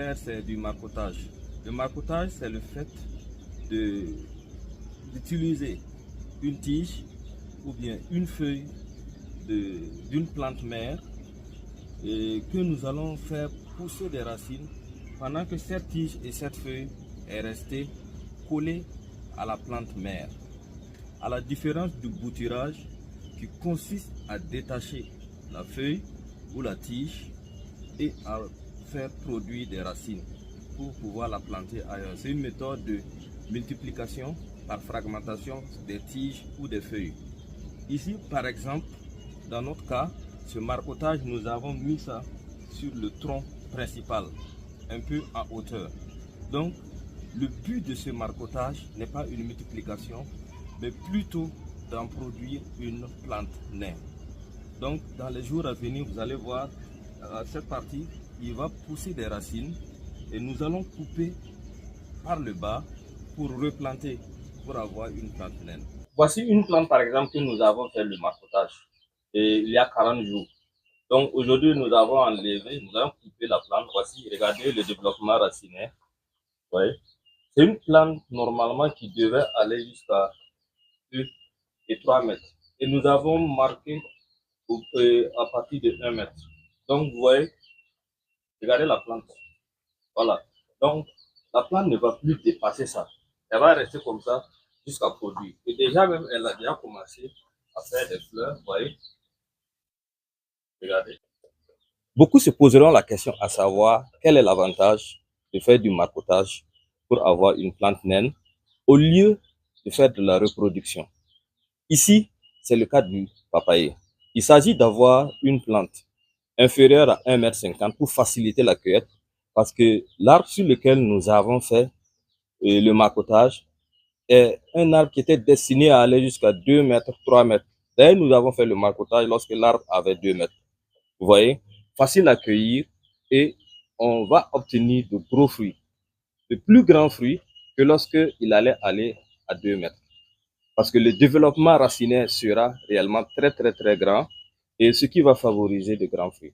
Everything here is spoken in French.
faire, c'est du marcottage. Le marcottage, c'est le fait d'utiliser une tige ou bien une feuille d'une plante mère et que nous allons faire pousser des racines pendant que cette tige et cette feuille est restée collée à la plante mère. À la différence du bouturage qui consiste à détacher la feuille ou la tige et à faire produire des racines pour pouvoir la planter ailleurs. C'est une méthode de multiplication par fragmentation des tiges ou des feuilles. Ici, par exemple, dans notre cas, ce marcottage, nous avons mis ça sur le tronc principal, un peu en hauteur. Donc, le but de ce marcottage n'est pas une multiplication, mais plutôt d'en produire une plante naine. Donc, dans les jours à venir, vous allez voir cette partie, il va pousser des racines et nous allons couper par le bas pour replanter, pour avoir une plante naine. Voici une plante, par exemple, que nous avons fait le marcottage et il y a 40 jours. Donc, aujourd'hui, nous avons enlevé, nous avons coupé la plante. Voici, regardez le développement racinaire. Ouais. C'est une plante normalement qui devait aller jusqu'à 2 et 3 mètres. Et nous avons marqué à partir de 1 mètre. Donc, vous voyez, regardez la plante. Voilà. Donc, la plante ne va plus dépasser ça. Elle va rester comme ça jusqu'à produire. Et déjà, même, elle a déjà commencé à faire des fleurs. Vous voyez. Regardez. Beaucoup se poseront la question à savoir quel est l'avantage de faire du marcottage pour avoir une plante naine au lieu de faire de la reproduction. Ici, c'est le cas du papayer. Il s'agit d'avoir une plante inférieure à 1,50 m pour faciliter la cueillette parce que l'arbre sur lequel nous avons fait le marcottage est un arbre qui était destiné à aller jusqu'à 2 mètres, 3 mètres. D'ailleurs, nous avons fait le marcottage lorsque l'arbre avait 2 mètres. Vous voyez, facile à cueillir et on va obtenir de gros fruits, de plus grands fruits que lorsque il allait aller à 2 mètres. Parce que le développement racinaire sera réellement très grand et ce qui va favoriser de grands fruits.